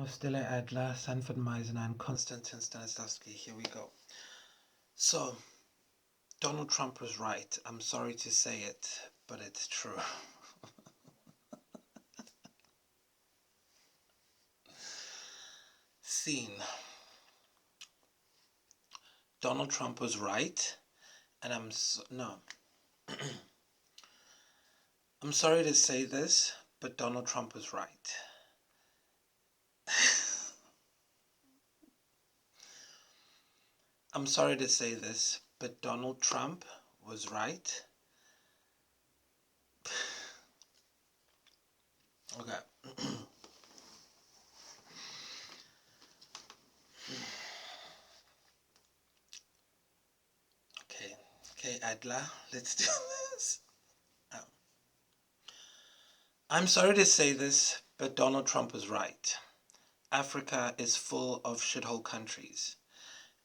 Stella Adler, Sanford Meisner, and Konstantin Stanislavski. Here we go. So, Donald Trump was right. I'm sorry to say it, but it's true. Scene. Donald Trump was right, and no. I'm sorry to say this, but Donald Trump was right. I'm sorry to say this, but Donald Trump was right. Okay. Okay. Okay, Adler, let's do this. Oh. I'm sorry to say this, but Donald Trump was right. Africa is full of shithole countries.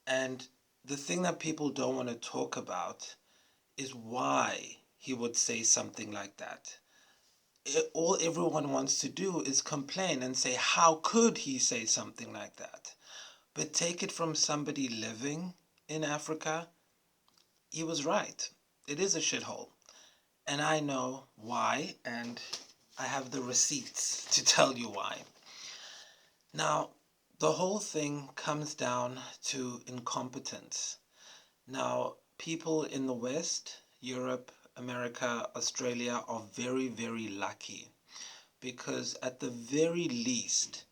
And the thing that people don't want to talk about is why he would say something like that. All everyone wants to do is complain and say, how could he say something like that? But take it from somebody living in Africa, he was right. It is a shithole. And I know why, and I have the receipts to tell you why. Now, the whole thing comes down to incompetence. Now, people in the West, Europe, America, Australia are very, very lucky because at the very least,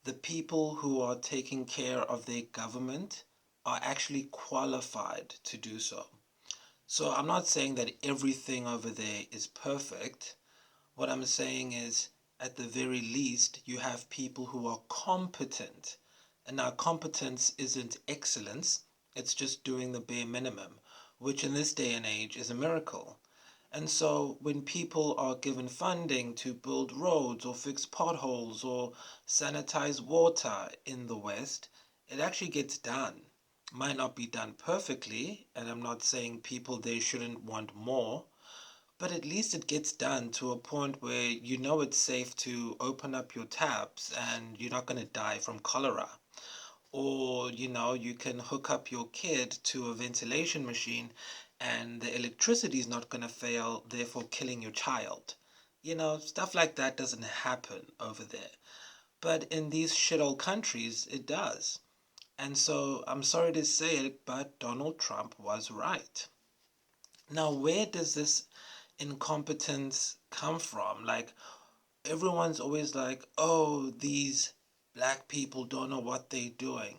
the people who are taking care of their government are actually qualified to do so. So I'm not saying that everything over there is perfect. What I'm saying is, at the very least, you have people who are competent. And now, competence isn't excellence, it's just doing the bare minimum, which in this day and age is a miracle. And so, when people are given funding to build roads or fix potholes or sanitize water in the West, it actually gets done. Might not be done perfectly, and I'm not saying people there shouldn't want more, but at least it gets done to a point where you know it's safe to open up your taps and you're not going to die from cholera. Or, you can hook up your kid to a ventilation machine and the electricity is not going to fail, therefore killing your child. Stuff like that doesn't happen over there. But in these shithole countries, it does. And so I'm sorry to say it, but Donald Trump was right. Now, where does this incompetence come from? Like, everyone's always like, oh, these black people don't know what they're doing.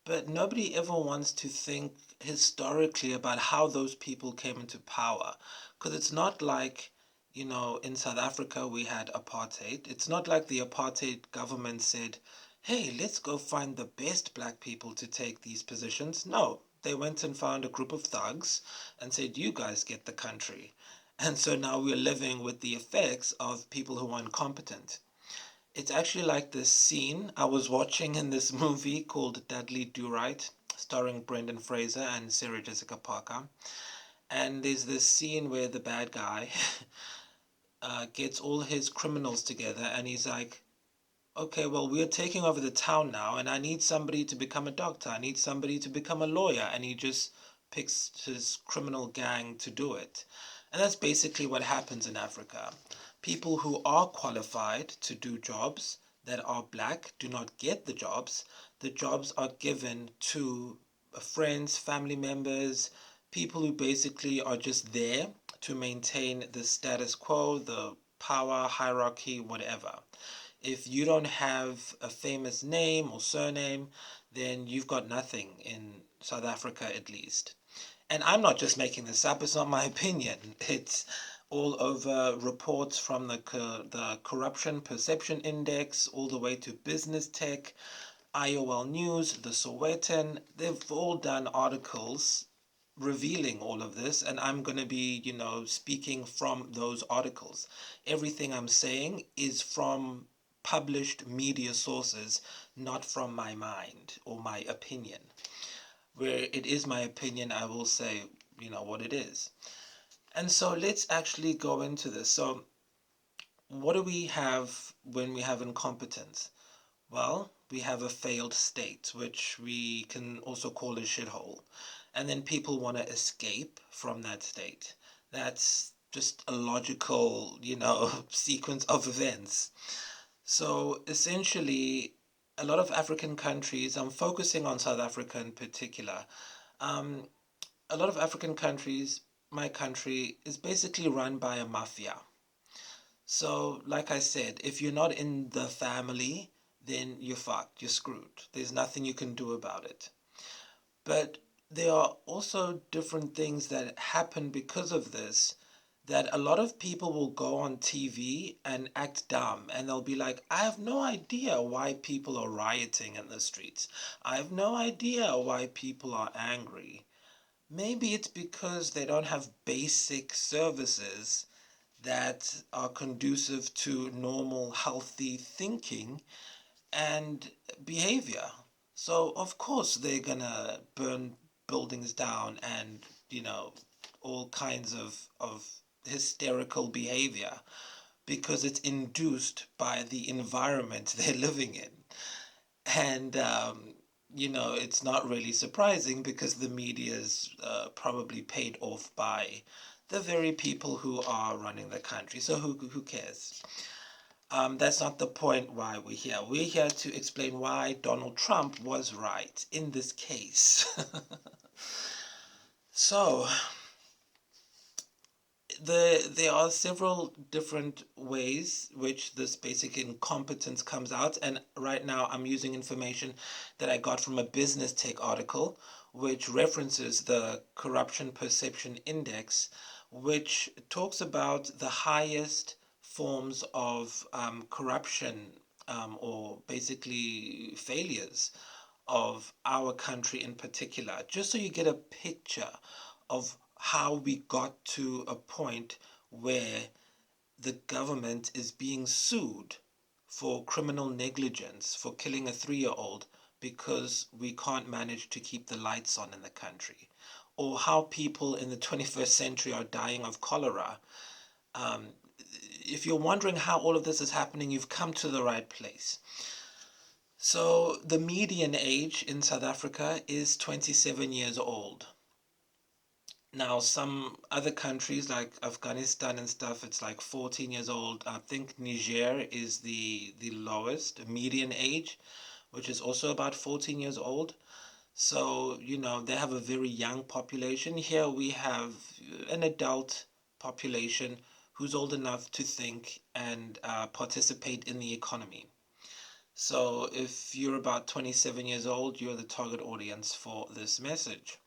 But nobody ever wants to think historically about how those people came into power. Because it's not like, in South Africa we had apartheid. It's not like the apartheid government said, hey, let's go find the best black people to take these positions. No, they went and found a group of thugs and said, you guys get the country. And so now we're living with the effects of people who are incompetent. It's actually like this scene I was watching in this movie called Dudley Do Right, starring Brendan Fraser and Sarah Jessica Parker. And there's this scene where the bad guy gets all his criminals together and he's like, okay, well, we're taking over the town now, and I need somebody to become a doctor. I need somebody to become a lawyer. And he just picks his criminal gang to do it. And that's basically what happens in Africa. People who are qualified to do jobs that are black do not get the jobs. The jobs are given to friends, family members, people who basically are just there to maintain the status quo, the power, hierarchy, whatever. If you don't have a famous name or surname, then you've got nothing in South Africa at least. And I'm not just making this up, it's not my opinion. It's all over reports from the Corruption Perception Index all the way to Business Tech, IOL News, the Sowetan. They've all done articles revealing all of this, and I'm going to be, speaking from those articles. Everything I'm saying is from published media sources, not from my mind or my opinion. Where it is my opinion, I will say, what it is. And so let's actually go into this. So, what do we have when we have incompetence? Well, we have a failed state, which we can also call a shithole. And then people want to escape from that state. That's just a logical, sequence of events. So essentially, a lot of African countries, I'm focusing on South Africa in particular, um, a lot of African countries, my country, is basically run by a mafia. So, like I said, if you're not in the family, then you're fucked, you're screwed. There's nothing you can do about it. But there are also different things that happen because of this, that a lot of people will go on TV and act dumb, and they'll be like, I have no idea why people are rioting in the streets. I have no idea why people are angry. Maybe it's because they don't have basic services that are conducive to normal, healthy thinking and behavior. So, of course, they're gonna burn buildings down and, all kinds of hysterical behavior because it's induced by the environment they're living in. And, it's not really surprising because the media is probably paid off by the very people who are running the country. So who cares? That's not the point why we're here. We're here to explain why Donald Trump was right in this case. So, there are several different ways which this basic incompetence comes out, and right now I'm using information that I got from a Business Tech article which references the Corruption Perception Index, which talks about the highest forms of corruption, or basically failures of our country in particular, just so you get a picture of how we got to a point where the government is being sued for criminal negligence for killing a 3-year old because we can't manage to keep the lights on in the country, or how people in the 21st century are dying of cholera. Um, if you're wondering how all of this is happening, you've come to the right place. So, the median age in South Africa is 27 years old. Now, some other countries like Afghanistan and stuff, it's like 14 years old. I think Niger is the lowest median age, which is also about 14 years old. So, they have a very young population. Here we have an adult population who's old enough to think and participate in the economy. So, if you're about 27 years old, you're the target audience for this message.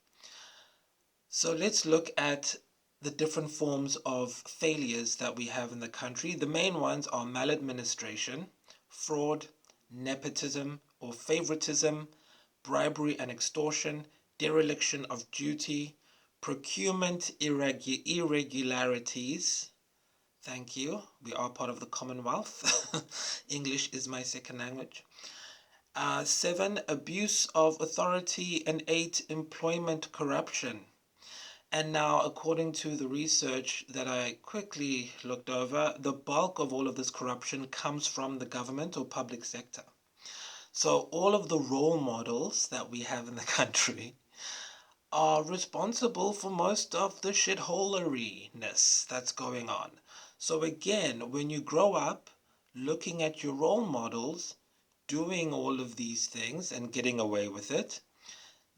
So let's look at the different forms of failures that we have in the country. The main ones are maladministration, fraud, nepotism or favoritism, bribery and extortion, dereliction of duty, procurement irregularities. Thank you. We are part of the Commonwealth. English is my second language. 7, abuse of authority, and 8, employment corruption. And now, according to the research that I quickly looked over, the bulk of all of this corruption comes from the government or public sector. So, all of the role models that we have in the country are responsible for most of the shitholeriness that's going on. So, again, when you grow up looking at your role models doing all of these things and getting away with it,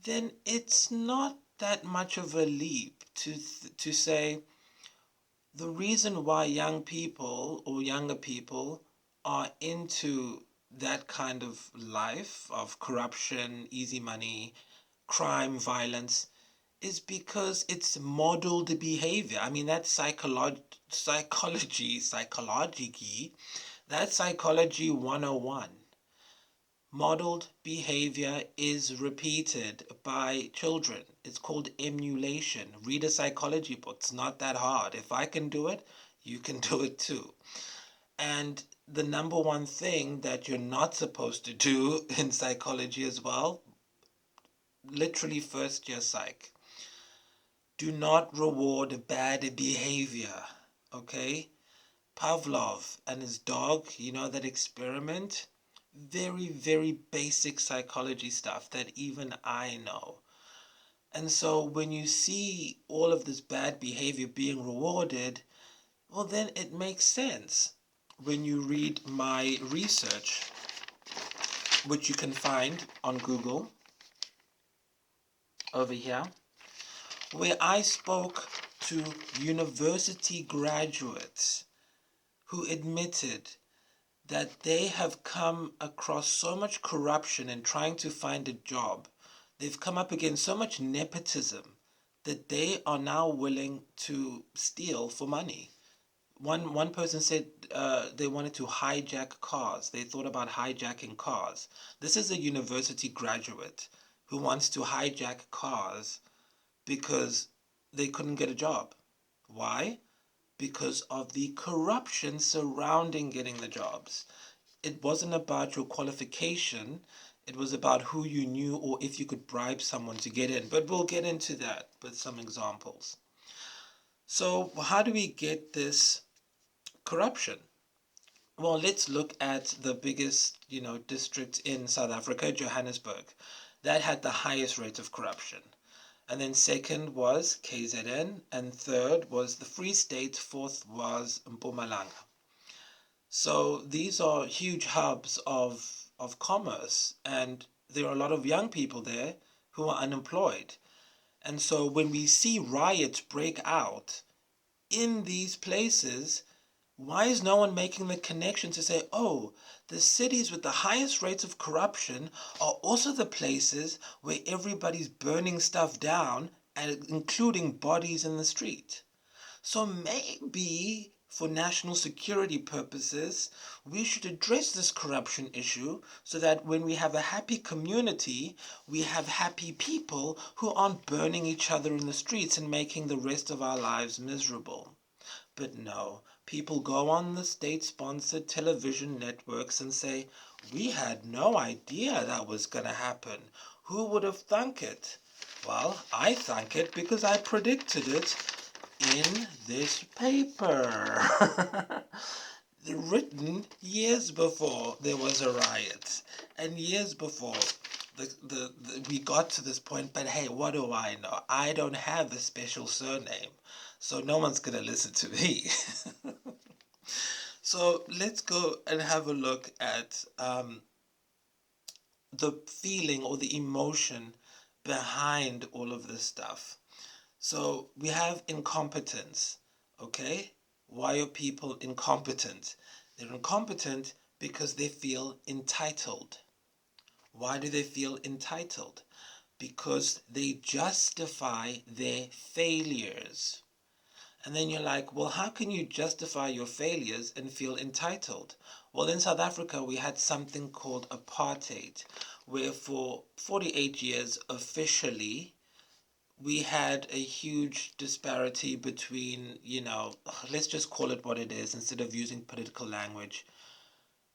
then it's not that much of a leap to say the reason why young people or younger people are into that kind of life of corruption, easy money, crime, violence is because it's modeled behavior. I mean, that's that's psychology 101. Modeled behavior is repeated by children. It's called emulation. Read a psychology book. It's not that hard. If I can do it, you can do it too. And the number one thing that you're not supposed to do in psychology as well, literally first year psych, do not reward bad behavior. Okay? Pavlov and his dog, that experiment? very, very basic psychology stuff that even I know. And so when you see all of this bad behavior being rewarded, well, then it makes sense. When you read my research, which you can find on Google over here, where I spoke to university graduates who admitted that they have come across so much corruption in trying to find a job. They've come up against so much nepotism that they are now willing to steal for money. One person said they wanted to hijack cars. They thought about hijacking cars. This is a university graduate who wants to hijack cars because they couldn't get a job. Why? Because of the corruption surrounding getting the jobs. It wasn't about your qualification, it was about who you knew or if you could bribe someone to get in. But we'll get into that with some examples. So, how do we get this corruption? Well, let's look at the biggest, district in South Africa, Johannesburg. That had the highest rate of corruption. And then second was KZN, and third was the Free State, fourth was Mpumalanga. So these are huge hubs of commerce, and there are a lot of young people there who are unemployed. And so when we see riots break out in these places, why is no one making the connection to say, oh, the cities with the highest rates of corruption are also the places where everybody's burning stuff down, and including bodies in the street? So maybe for national security purposes, we should address this corruption issue so that when we have a happy community, we have happy people who aren't burning each other in the streets and making the rest of our lives miserable. But no, people go on the state-sponsored television networks and say, we had no idea that was going to happen. Who would have thunk it? Well, I thunk it because I predicted it in this paper. Written years before there was a riot and years before we got to this point. But hey, what do I know? I don't have a special surname, so no one's gonna listen to me. So let's go and have a look at the feeling or the emotion behind all of this stuff. So we have incompetence, okay? Why are people incompetent? They're incompetent because they feel entitled. Why do they feel entitled? Because they justify their failures. And then you're like, well, how can you justify your failures and feel entitled? Well, in South Africa, we had something called apartheid, where for 48 years officially, we had a huge disparity between, let's just call it what it is instead of using political language.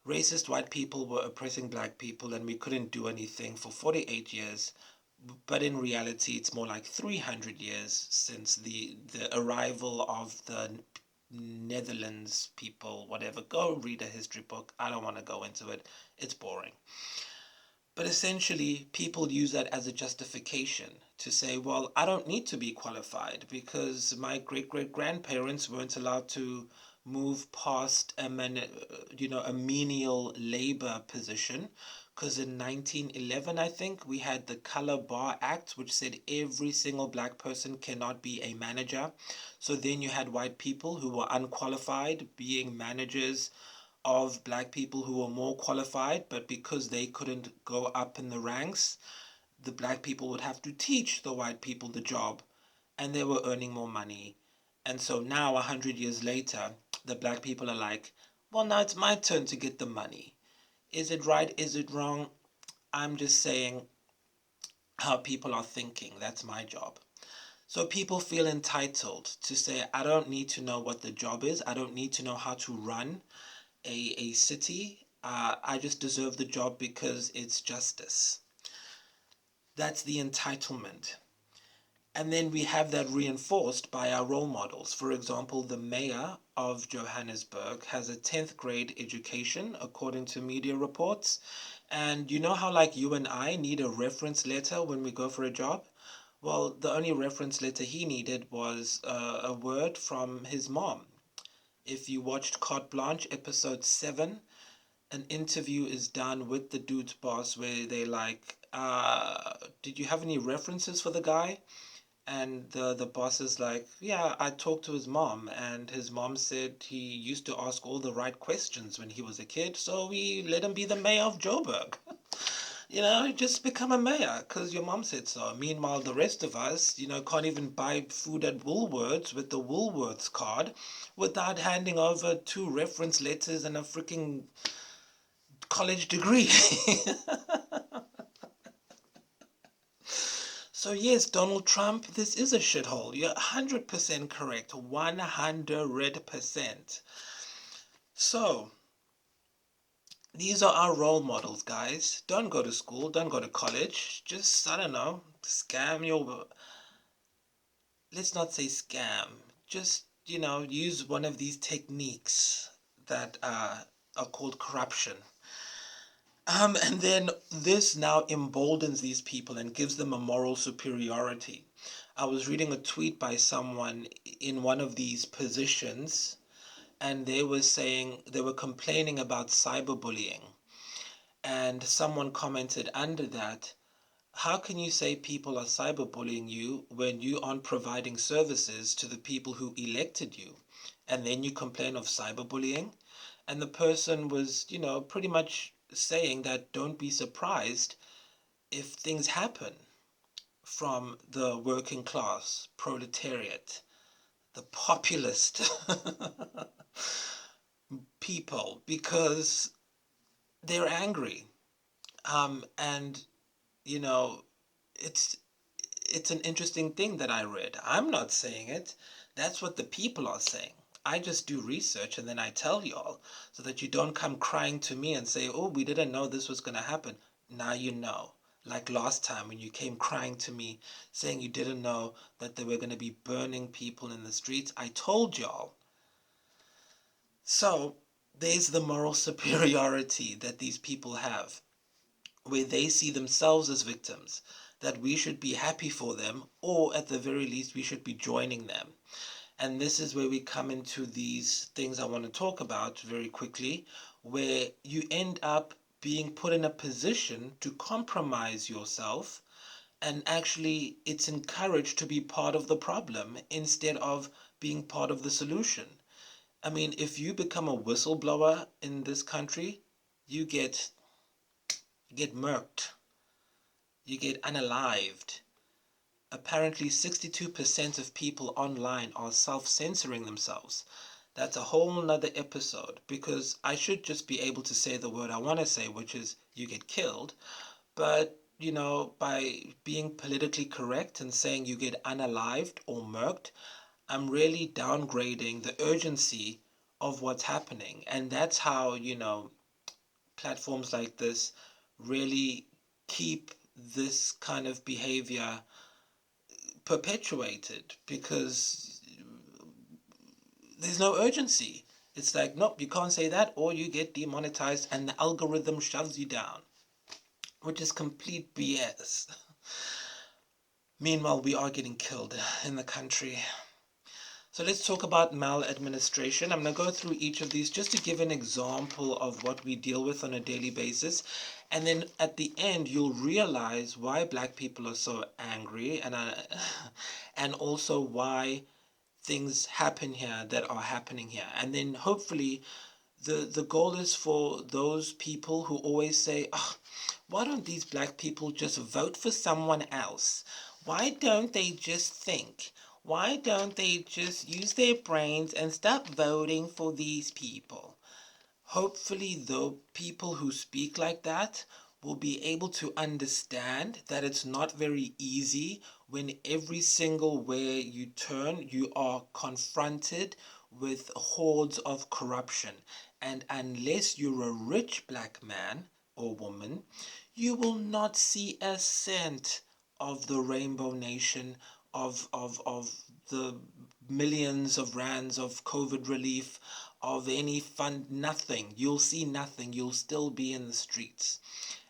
Racist white people were oppressing black people, and we couldn't do anything for 48 years. But in reality, it's more like 300 years since the arrival of the Netherlands people, whatever. Go read a history book. I don't want to go into it. It's boring. But essentially, people use that as a justification to say, well, I don't need to be qualified because my great great grandparents weren't allowed to move past a menial labor position. Because in 1911, I think, we had the Color Bar Act, which said every single black person cannot be a manager. So then you had white people who were unqualified being managers of black people who were more qualified, but because they couldn't go up in the ranks, the black people would have to teach the white people the job, and they were earning more money. And so now, 100 years later, the black people are like, well, now it's my turn to get the money. Is it right? Is it wrong? I'm just saying how people are thinking. That's my job. So people feel entitled to say, I don't need to know what the job is. I don't need to know how to run a city. I just deserve the job because it's justice. That's the entitlement. And then we have that reinforced by our role models. For example, the mayor of Johannesburg has a 10th grade education, according to media reports. And you know how, like, you and I need a reference letter when we go for a job? Well, the only reference letter he needed was a word from his mom. If you watched Carte Blanche episode 7, an interview is done with the dude's boss where they like, did you have any references for the guy? And the boss is like, yeah, I talked to his mom, and his mom said he used to ask all the right questions when he was a kid, so we let him be the mayor of Joburg. Just become a mayor because your mom said so. Meanwhile, the rest of us, can't even buy food at Woolworths with the Woolworths card without handing over 2 reference letters and a freaking college degree. So yes, Donald Trump, this is a shithole. You're 100% correct. 100%. So, these are our role models, guys. Don't go to school, don't go to college. Just, I don't know, scam your... Let's not say scam. Just, use one of these techniques that are called corruption. And then this now emboldens these people and gives them a moral superiority. I was reading a tweet by someone in one of these positions, and they were complaining about cyberbullying. And someone commented under that, how can you say people are cyberbullying you when you aren't providing services to the people who elected you? And then you complain of cyberbullying? And the person was, pretty much saying that don't be surprised if things happen from the working class, proletariat, the populist people, because they're angry. And, you know, it's it's an interesting thing that I read. I'm not saying it. That's what the people are saying. I just do research and then I tell y'all so that you don't come crying to me and say, oh, we didn't know this was going to happen. Now you know. Like last time when you came crying to me saying you didn't know that they were going to be burning people in the streets. I told y'all. So there's the moral superiority that these people have, where they see themselves as victims, that we should be happy for them, or at the very least, we should be joining them. And this is where we come into these things I want to talk about very quickly, where you end up being put in a position to compromise yourself, and actually, it's encouraged to be part of the problem instead of being part of the solution. I mean, if you become a whistleblower in this country, you get murked, you get unalived. Apparently, 62% of people online are self-censoring themselves. That's a whole nother episode, because I should just be able to say the word I want to say, which is you get killed. But, by being politically correct and saying you get unalived or murked, I'm really downgrading the urgency of what's happening. And that's how, platforms like this really keep this kind of behavior perpetuated, because there's no urgency. It's like, nope, you can't say that or you get demonetized and the algorithm shoves you down, which is complete BS. Meanwhile, we are getting killed in the country. So let's talk about maladministration. I'm going to go through each of these just to give an example of what we deal with on a daily basis. And then at the end, you'll realize why black people are so angry, and also why things happen here that are happening here. And then hopefully the goal is for those people who always say, oh, why don't these black people just vote for someone else? Why don't they just think? Why don't they just use their brains and stop voting for these people? Hopefully, the people who speak like that will be able to understand that it's not very easy when every single where you turn, you are confronted with hordes of corruption. And unless you're a rich black man or woman, you will not see a cent of the Rainbow Nation of the millions of rands of COVID relief, of any fund, nothing. You'll see nothing. You'll still be in the streets.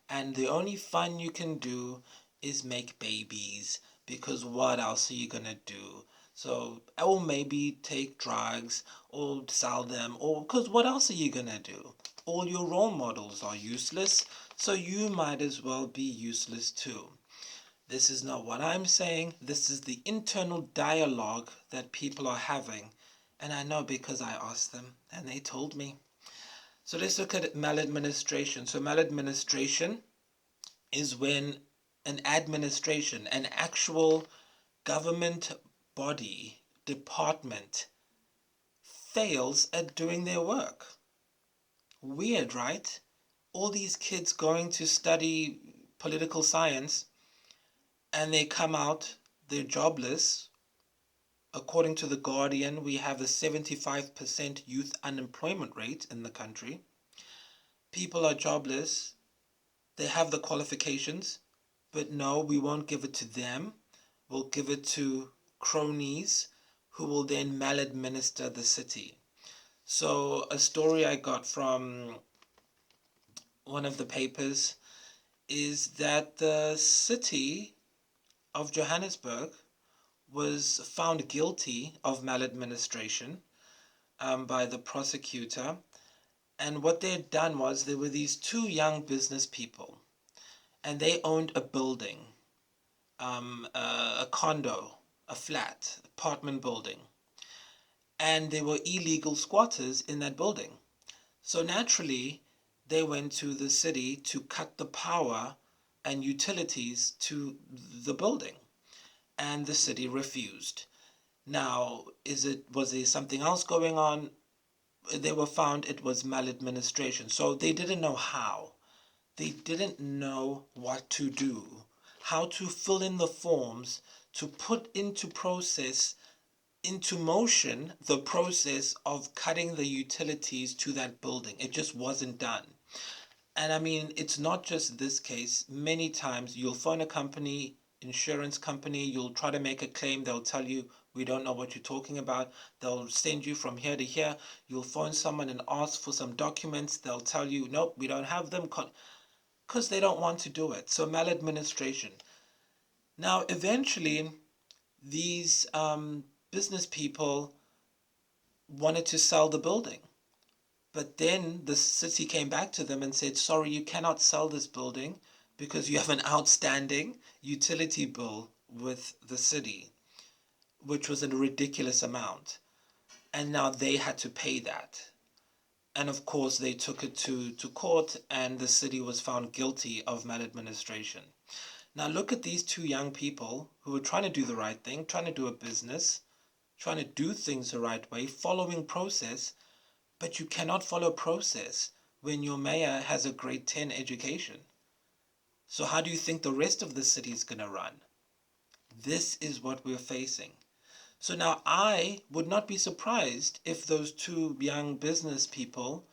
And the only fun you can do is make babies, because what else are you gonna do? So, or maybe take drugs or sell them, or because what else are you gonna do? All your role models are useless, so you might as well be useless too. This is not what I'm saying. This is the internal dialogue that people are having. And I know because I asked them and they told me. So let's look at maladministration. So maladministration is when an administration, an actual government body, department, fails at doing their work. Weird, right? All these kids going to study political science and they come out, they're jobless. According to The Guardian, we have a 75% youth unemployment rate in the country. People are jobless, they have the qualifications, but no, we won't give it to them. We'll give it to cronies who will then maladminister the city. So, a story I got from one of the papers is that the city of Johannesburg was found guilty of maladministration by the prosecutor. And what they had done was there were these two young business people, and they owned a building, a condo, a flat, apartment building, and there were illegal squatters in that building. So naturally, they went to the city to cut the power and utilities to the building, and the city refused. Now, was there something else going on? They were found it was maladministration. So they didn't know how. They didn't know what to do, how to fill in the forms, to put into motion the process of cutting the utilities to that building. It just wasn't done. And I mean, it's not just this case. Many times you'll phone a company, insurance company, you'll try to make a claim, they'll tell you, we don't know what you're talking about. They'll send you from here to here. You'll phone someone and ask for some documents. They'll tell you, nope, we don't have them, because they don't want to do it. So maladministration. Now, eventually, these business people wanted to sell the building. But then the city came back to them and said, sorry, you cannot sell this building because you have an outstanding utility bill with the city, which was a ridiculous amount. And now they had to pay that. And of course, they took it to court, and the city was found guilty of maladministration. Now, look at these two young people who were trying to do the right thing, trying to do a business, trying to do things the right way, following process. But you cannot follow process when your mayor has a grade 10 education. So how do you think the rest of the city is going to run? This is what we're facing. So now I would not be surprised if those two young business people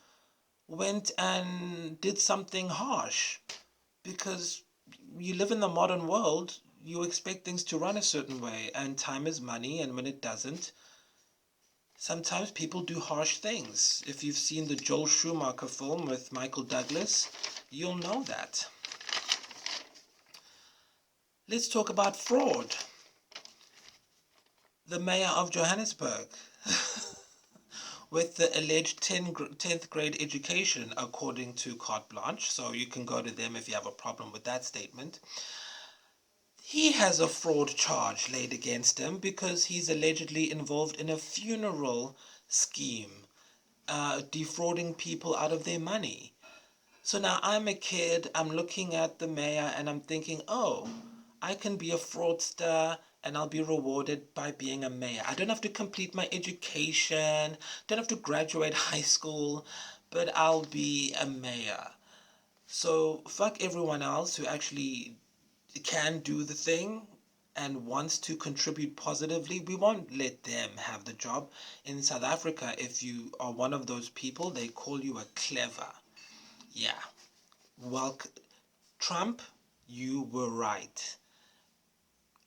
went and did something harsh, because you live in the modern world, you expect things to run a certain way, and time is money, and when it doesn't, sometimes people do harsh things. If you've seen the Joel Schumacher film with Michael Douglas, you'll know that. Let's talk about fraud. The mayor of Johannesburg, with the alleged 10th grade education, according to Carte Blanche, so you can go to them if you have a problem with that statement. He has a fraud charge laid against him because he's allegedly involved in a funeral scheme, defrauding people out of their money. So now I'm a kid, I'm looking at the mayor and I'm thinking, oh, I can be a fraudster and I'll be rewarded by being a mayor. I don't have to complete my education, don't have to graduate high school, but I'll be a mayor. So fuck everyone else who actually can do the thing and wants to contribute positively. We won't let them have the job. In South Africa, if you are one of those people, they call you a clever. Yeah. Well, Trump, you were right.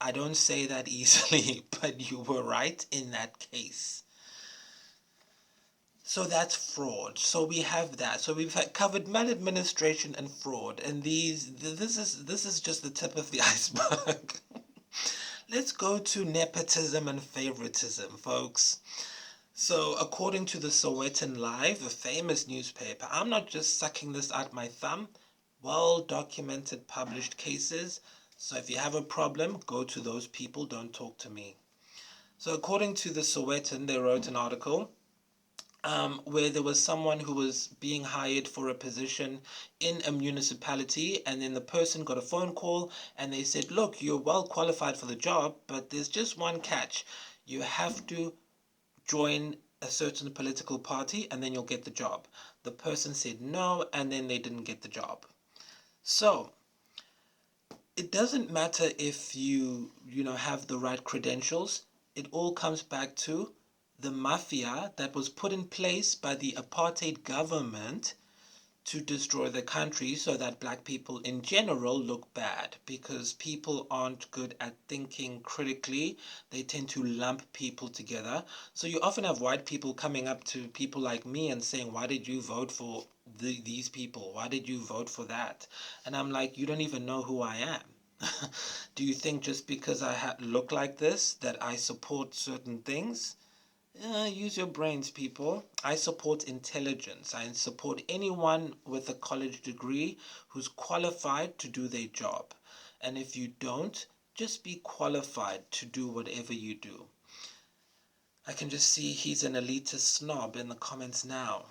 I don't say that easily, but you were right in that case. So that's fraud. So we have that. So we've covered maladministration and fraud, and this is just the tip of the iceberg. Let's go to nepotism and favoritism, folks. So, according to the Sowetan Live, a famous newspaper, I'm not just sucking this out my thumb, well documented, published cases. So, if you have a problem, go to those people, don't talk to me. So, according to the Sowetan, they wrote an article where there was someone who was being hired for a position in a municipality, and then the person got a phone call and they said, look, you're well qualified for the job, but there's just one catch. You have to join a certain political party and then you'll get the job. The person said no, and then they didn't get the job. So it doesn't matter if you have the right credentials. It all comes back to the mafia that was put in place by the apartheid government to destroy the country so that black people in general look bad, because people aren't good at thinking critically. They tend to lump people together. So you often have white people coming up to people like me and saying, why did you vote for these people? Why did you vote for that? And I'm like, you don't even know who I am. Do you think just because I look like this that I support certain things? Use your brains, people. I support intelligence. I support anyone with a college degree who's qualified to do their job. And if you don't, just be qualified to do whatever you do. I can just see he's an elitist snob in the comments now.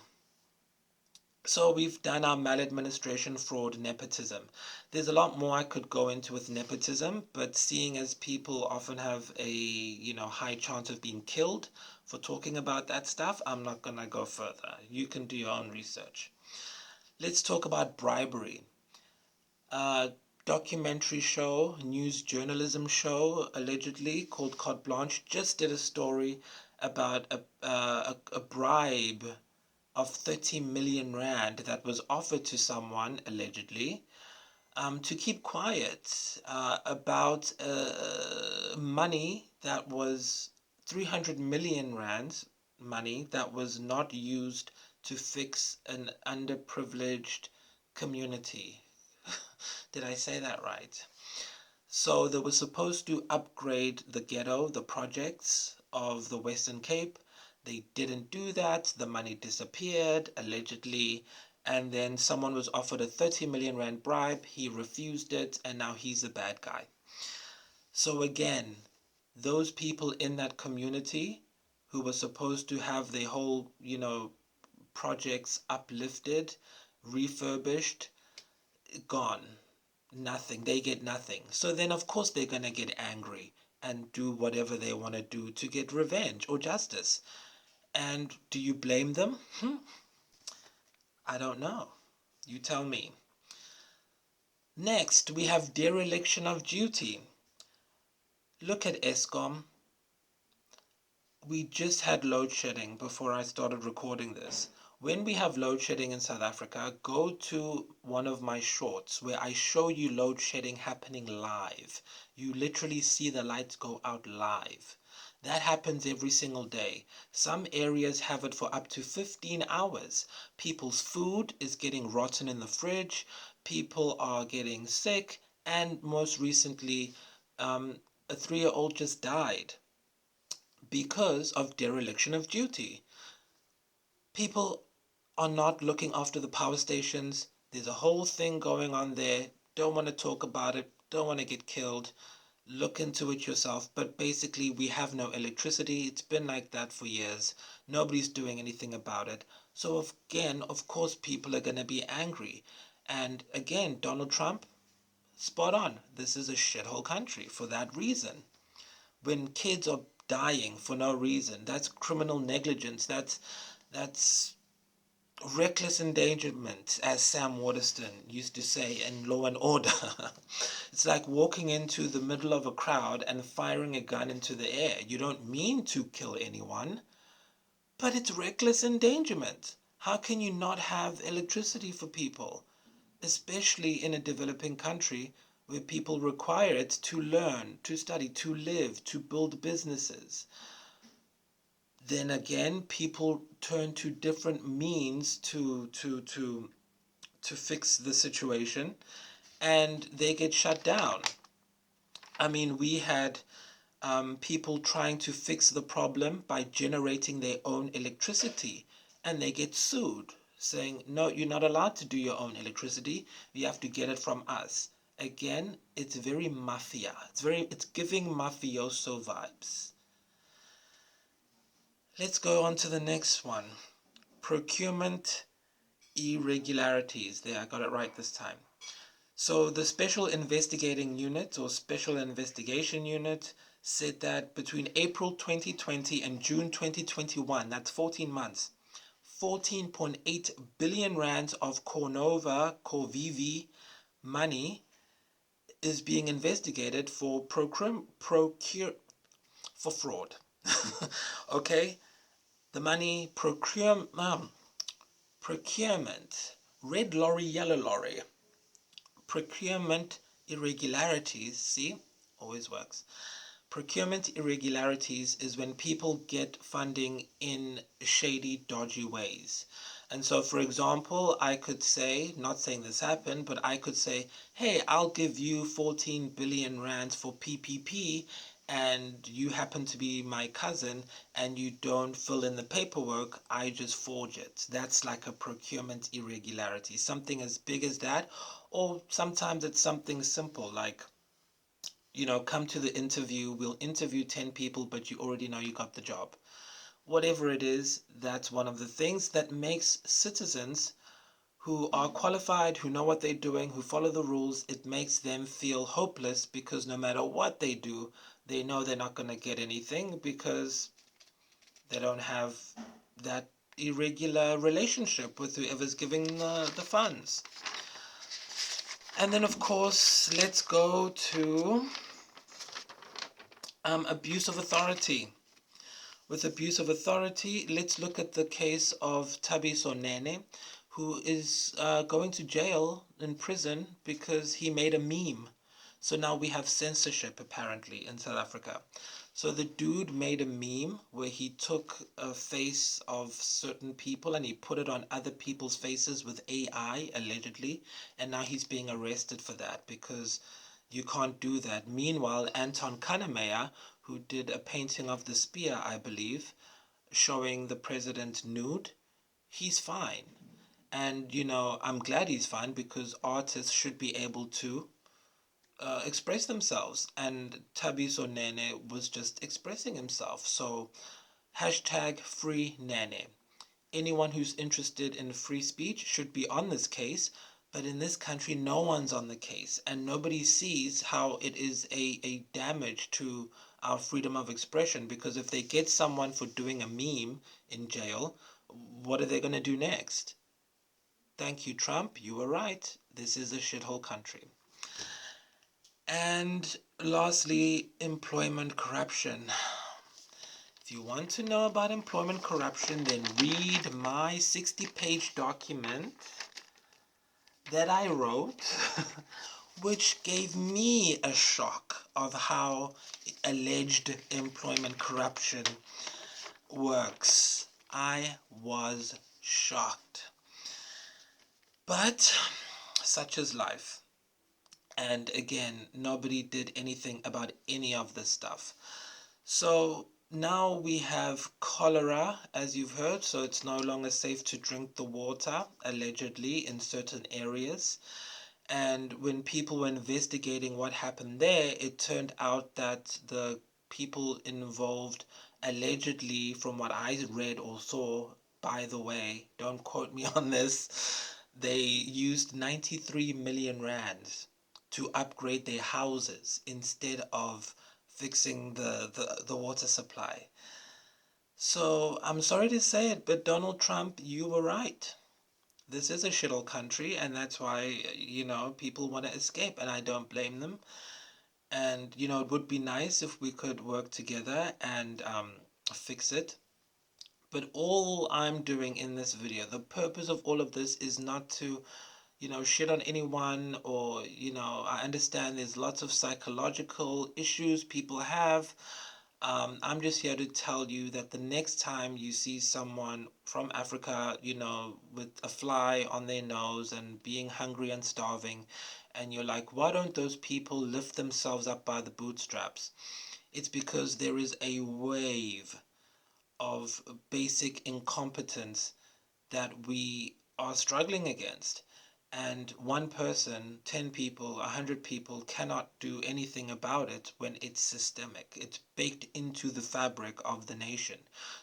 So we've done our maladministration, fraud, nepotism. There's a lot more I could go into with nepotism, but seeing as people often have a high chance of being killed for talking about that stuff, I'm not gonna go further. You can do your own research. Let's talk about bribery. Documentary show, news journalism show, allegedly called Carte Blanche, just did a story about a bribe of 30 million rand that was offered to someone, allegedly, to keep quiet about money that was 300 million rands money that was not used to fix an underprivileged community. Did I say that right? So they were supposed to upgrade the ghetto, the projects of the Western Cape. They didn't do that. The money disappeared, allegedly. And then someone was offered a 30 million rand bribe. He refused it, and now he's a bad guy. So again, those people in that community who were supposed to have their whole, projects uplifted, refurbished, gone. Nothing. They get nothing. So then, of course, they're going to get angry and do whatever they want to do to get revenge or justice. And do you blame them? I don't know. You tell me. Next, we have dereliction of duty. Look at Eskom. We just had load shedding before I started recording this. When we have load shedding in South Africa, go to one of my shorts where I show you load shedding happening live. You literally see the lights go out live. That happens every single day. Some areas have it for up to 15 hours. People's food is getting rotten in the fridge. People are getting sick. And most recently, a 3-year-old just died because of dereliction of duty. People are not looking after the power stations. There's a whole thing going on there. Don't want to talk about it. Don't want to get killed. Look into it yourself. But basically, we have no electricity. It's been like that for years. Nobody's doing anything about it. So again, of course, people are going to be angry. And again, Donald Trump, spot on. This is a shithole country for that reason. When kids are dying for no reason, that's criminal negligence. That's reckless endangerment, as Sam Waterston used to say in Law and Order. It's like walking into the middle of a crowd and firing a gun into the air. You don't mean to kill anyone, but it's reckless endangerment. How can you not have electricity for people, especially in a developing country where people require it to learn, to study, to live, to build businesses. Then again, people turn to different means to fix the situation, and they get shut down. I mean, we had people trying to fix the problem by generating their own electricity, and they get sued, saying, no, you're not allowed to do your own electricity. You have to get it from us. Again, it's very mafia. It's giving mafioso vibes. Let's go on to the next one. Procurement irregularities. There, I got it right this time. So the Special Investigating Unit or Special Investigation Unit said that between April 2020 and June 2021, that's 14 months, 14.8 billion rands of Corvivi money is being investigated for for fraud. Okay, the money procurement, red lorry, yellow lorry, procurement irregularities. See, always works. Procurement irregularities is when people get funding in shady, dodgy ways. And so, for example, I could say, not saying this happened, but I could say, hey, I'll give you 14 billion rands for PPP, and you happen to be my cousin, and you don't fill in the paperwork, I just forge it. That's like a procurement irregularity, something as big as that, or sometimes it's something simple like, come to the interview, we'll interview 10 people, but you already know you got the job. Whatever it is, that's one of the things that makes citizens who are qualified, who know what they're doing, who follow the rules, it makes them feel hopeless because no matter what they do, they know they're not going to get anything because they don't have that irregular relationship with whoever's giving the funds. And then, of course, let's go to abuse of authority. With abuse of authority, let's look at the case of Thabiso Nene, who is going to jail in prison because he made a meme. So now we have censorship apparently in South Africa. So the dude made a meme where he took a face of certain people and he put it on other people's faces with AI, allegedly, and now he's being arrested for that because you can't do that. Meanwhile, Anton Kannemeyer, who did a painting of the spear, I believe, showing the president nude, he's fine. And, I'm glad he's fine because artists should be able to express themselves. And Thabiso Nene was just expressing himself. So, hashtag free Nene. Anyone who's interested in free speech should be on this case, but in this country, no one's on the case, and nobody sees how it is a damage to our freedom of expression, because if they get someone for doing a meme in jail, what are they going to do next? Thank you, Trump. You were right. This is a shithole country. And lastly, employment corruption. If you want to know about employment corruption, then read my 60-page document that I wrote, which gave me a shock of how alleged employment corruption works. I was shocked. But such is life. And again, nobody did anything about any of this stuff. So now we have cholera, as you've heard, so it's no longer safe to drink the water, allegedly, in certain areas. And when people were investigating what happened there, it turned out that the people involved, allegedly, from what I read or saw, by the way, don't quote me on this, they used 93 million rands to upgrade their houses instead of fixing the water supply. So I'm sorry to say it, but Donald Trump, you were right. This is a shithole country, and that's why, people want to escape, and I don't blame them. And, it would be nice if we could work together and fix it. But all I'm doing in this video, the purpose of all of this is not to shit on anyone, or, I understand there's lots of psychological issues people have. I'm just here to tell you that the next time you see someone from Africa, with a fly on their nose and being hungry and starving, and you're like, why don't those people lift themselves up by the bootstraps? It's because there is a wave of basic incompetence that we are struggling against. And one person, 10 people, 100 people cannot do anything about it when it's systemic. It's baked into the fabric of the nation.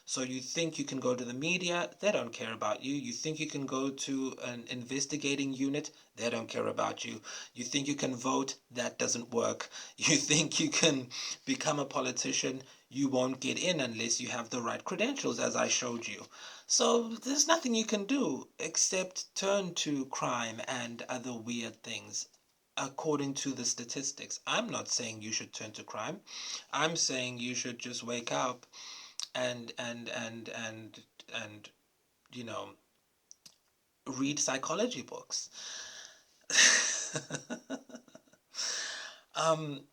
So you think you can go to the media, they don't care about you. You think you can go to an investigating unit, they don't care about you. You think you can vote, that doesn't work. You think you can become a politician, you won't get in unless you have the right credentials, as I showed you. So there's nothing you can do except turn to crime and other weird things according to the statistics. I'm not saying you should turn to crime. I'm saying you should just wake up and you know read psychology books. um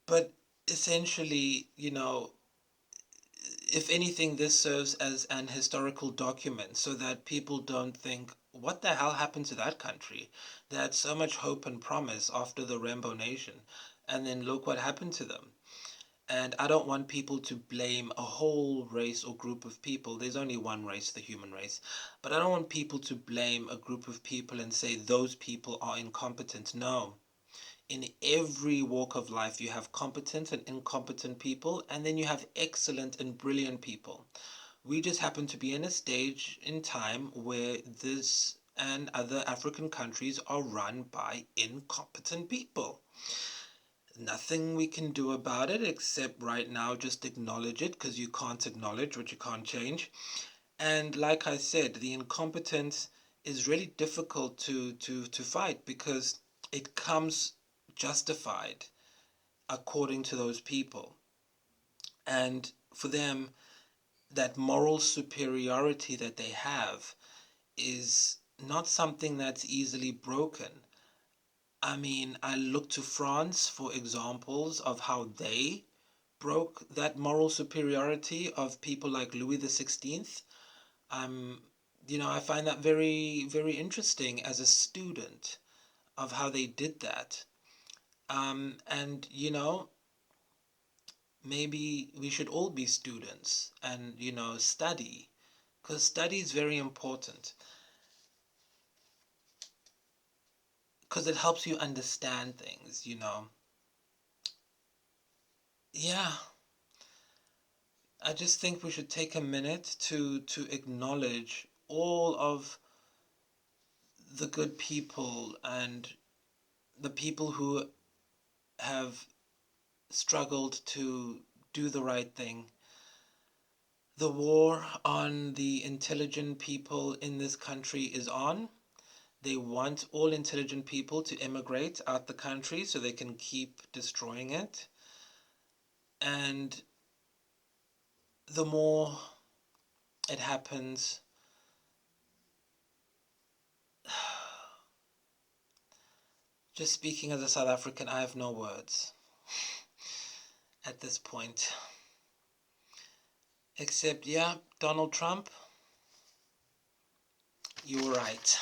but essentially, if anything, this serves as an historical document so that people don't think, what the hell happened to that country? They had so much hope and promise after the Rainbow Nation, and then look what happened to them. And I don't want people to blame a whole race or group of people. There's only one race, the human race. But I don't want people to blame a group of people and say those people are incompetent. No, in every walk of life, you have competent and incompetent people, and then you have excellent and brilliant people. We just happen to be in a stage in time where this and other African countries are run by incompetent people. Nothing we can do about it except right now just acknowledge it, because you can't acknowledge what you can't change. And like I said, the incompetence is really difficult to fight because it comes justified according to those people. And for them, that moral superiority that they have is not something that's easily broken. I mean, I look to France for examples of how they broke that moral superiority of people like Louis the 16th. I'm, I find that very, very interesting as a student of how they did that. And, maybe we should all be students and, study, because study is very important, because it helps you understand things. Yeah, I just think we should take a minute to acknowledge all of the good people and the people who have struggled to do the right thing. The war on the intelligent people in this country is on. They want all intelligent people to immigrate out the country so they can keep destroying it. And the more it happens, just speaking as a South African, I have no words at this point. Except, yeah, Donald Trump, you were right.